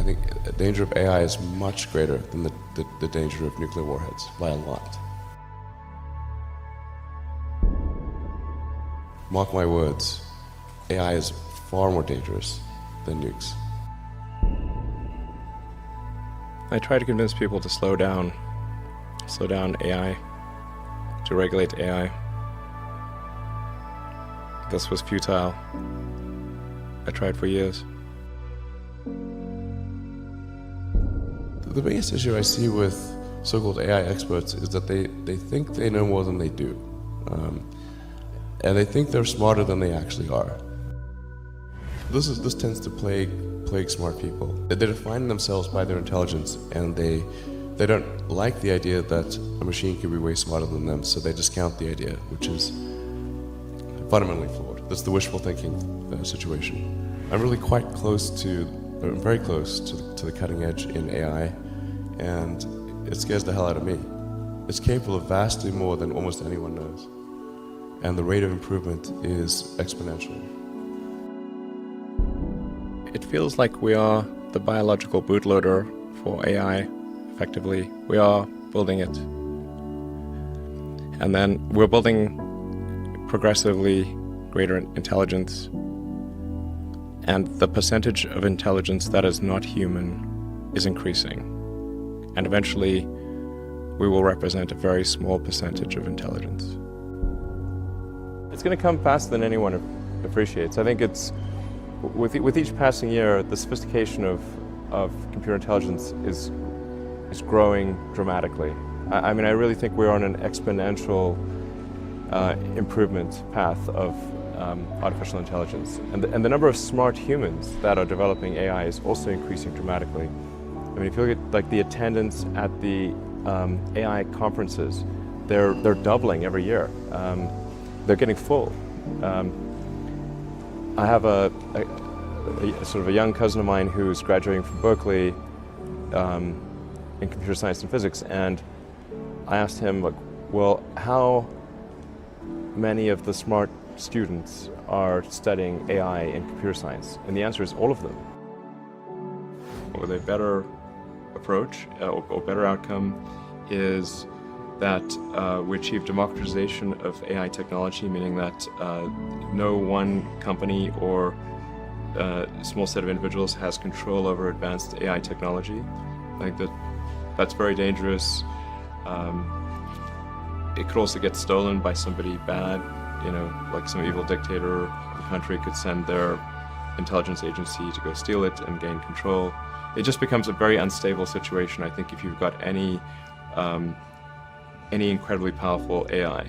think the danger of AI is much greater than the danger of nuclear warheads by a lot. Mark my words, AI is far more dangerous than nukes. I try to convince people to slow down AI, to regulate AI. This was futile. I tried for years. The biggest issue I see with so-called AI experts is that they think they know more than they do. And they think they're smarter than they actually are. This tends to plague smart people. They define themselves by their intelligence, and they don't like the idea that a machine can be way smarter than them, so they discount the idea, which is fundamentally flawed. That's the wishful thinking situation. I'm really very close to the cutting edge in AI, and it scares the hell out of me. It's capable of vastly more than almost anyone knows, and the rate of improvement is exponential. It feels like we are the biological bootloader for AI, effectively. We are building it. And then we're building progressively greater intelligence. And the percentage of intelligence that is not human is increasing. And eventually, we will represent a very small percentage of intelligence. It's going to come faster than anyone appreciates. I think it's with each passing year, the sophistication of computer intelligence is growing dramatically. I mean, I really think we're on an exponential improvement path of artificial intelligence. And the number of smart humans that are developing AI is also increasing dramatically. I mean, if you look at like the attendance at the AI conferences, they're doubling every year. They're getting full. I have a sort of a young cousin of mine who's graduating from Berkeley in computer science and physics, and I asked him, like, well, how many of the smart students are studying AI in computer science? And the answer is all of them. With a better approach or better outcome is that we achieve democratization of AI technology, meaning that no one company or small set of individuals has control over advanced AI technology. I think that's very dangerous. It could also get stolen by somebody bad, you know, like some evil dictator of the country could send their intelligence agency to go steal it and gain control. It just becomes a very unstable situation, I think, if you've got any incredibly powerful AI.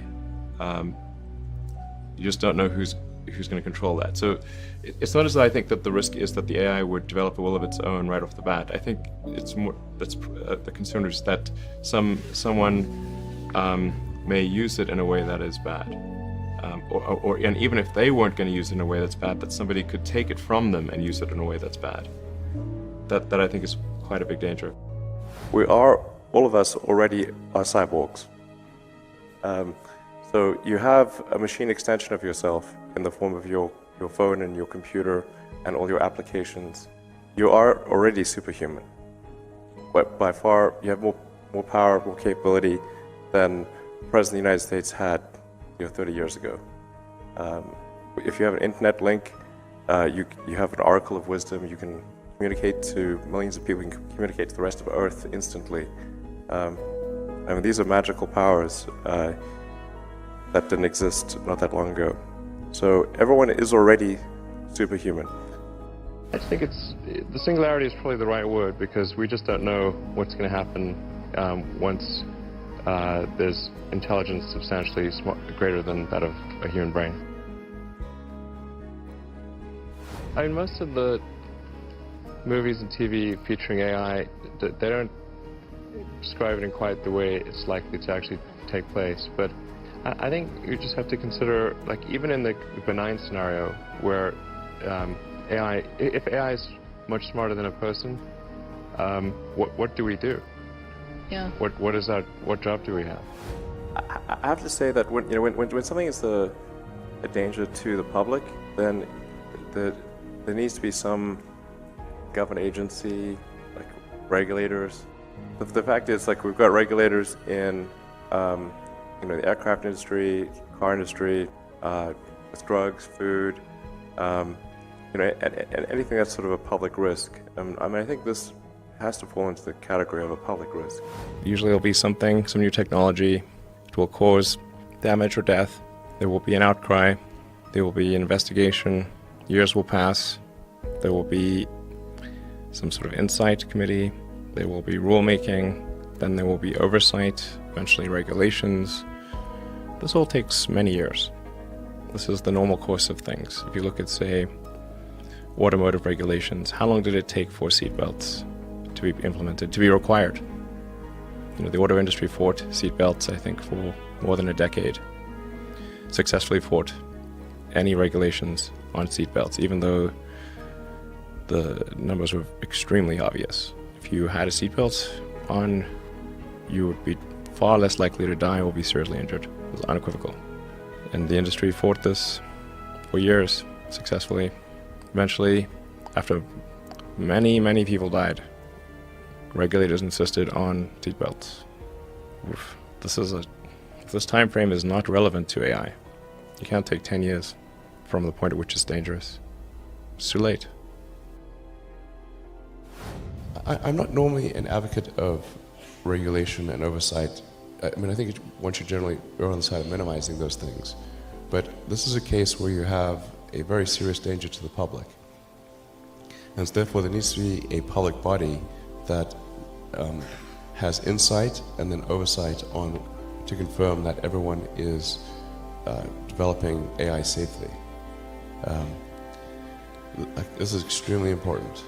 You just don't know who's going to control that. So it's not as though I think that the risk is that the AI would develop a will of its own right off the bat. I think it's more that's the concern is that someone may use it in a way that is bad, and even if they weren't going to use it in a way that's bad, that somebody could take it from them and use it in a way that's bad. That I think is quite a big danger. We are, all of us already are cyborgs. So you have a machine extension of yourself in the form of your phone and your computer and all your applications. You are already superhuman. But by far, you have more power, more capability than the President of the United States had 30 years ago. If you have an internet link, you have an oracle of wisdom. You can communicate to millions of people. You can communicate to the rest of Earth instantly. I mean, these are magical powers that didn't exist not that long ago. So everyone is already superhuman. I think the singularity is probably the right word, because we just don't know what's going to happen once there's intelligence substantially greater than that of a human brain. I mean, most of the movies and TV featuring AI, they don't describe it in quite the way it's likely to actually take place. But I think you just have to consider, like, even in the benign scenario where if AI is much smarter than a person, what do we do? Yeah. What job do we have? I have to say that when something is a danger to the public, then there needs to be some government agency, like regulators. The fact is, like, we've got regulators in, the aircraft industry, car industry, with drugs, food, and anything that's sort of a public risk. I think this has to fall into the category of a public risk. Usually there'll be some new technology. It will cause damage or death. There will be an outcry. There will be an investigation. Years will pass. There will be some sort of insight committee. There will be rulemaking. Then there will be oversight, eventually regulations. This all takes many years. This is the normal course of things. If you look at, say, automotive regulations, how long did it take for seatbelts to be implemented, to be required? The auto industry fought seatbelts, I think, for more than a decade. Successfully fought any regulations on seatbelts, even though the numbers were extremely obvious. If you had a seatbelt on, you would be far less likely to die or be seriously injured. It was unequivocal. And the industry fought this for years, successfully. Eventually, after many, many people died, regulators insisted on seatbelts. This time frame is not relevant to AI. You can't take 10 years from the point at which it's dangerous. It's too late. I'm not normally an advocate of regulation and oversight. I think one should generally err on the side of minimizing those things. But this is a case where you have a very serious danger to the public. And so therefore there needs to be a public body that has insight and then oversight to confirm that everyone is developing AI safely. This is extremely important.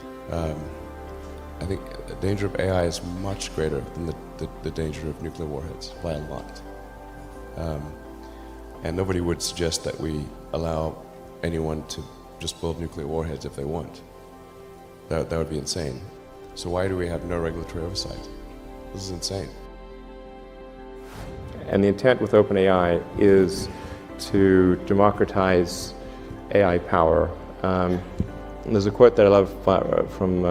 I think the danger of AI is much greater than the danger of nuclear warheads by a lot. And nobody would suggest that we allow anyone to just build nuclear warheads if they want. That would be insane. So why do we have no regulatory oversight? This is insane. And the intent with OpenAI is to democratize AI power. There's a quote that I love from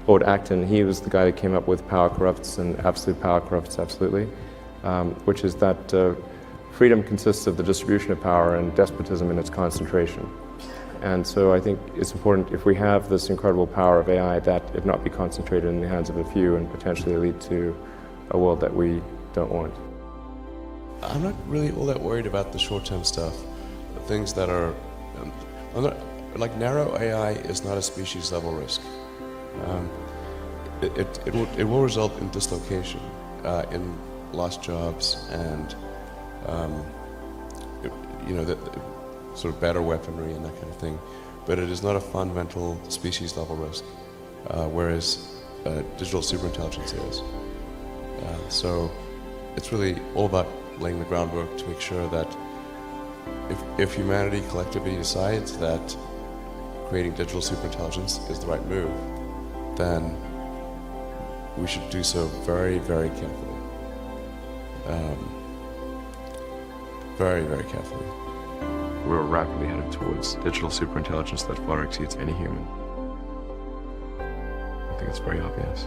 Lord Acton. He was the guy that came up with power corrupts and absolute power corrupts absolutely, which is that freedom consists of the distribution of power and despotism in its concentration. And so I think it's important, if we have this incredible power of AI, that it not be concentrated in the hands of a few and potentially lead to a world that we don't want. I'm not really all that worried about the short-term stuff. The things that are, like narrow AI is not a species-level risk. It will result in dislocation, in lost jobs, and sort of better weaponry and that kind of thing. But it is not a fundamental species-level risk, whereas digital superintelligence is. So it's really all about laying the groundwork to make sure that if humanity collectively decides that creating digital superintelligence is the right move, then we should do so very, very carefully. Very, very carefully. We're rapidly headed towards digital superintelligence that far exceeds any human. I think it's very obvious.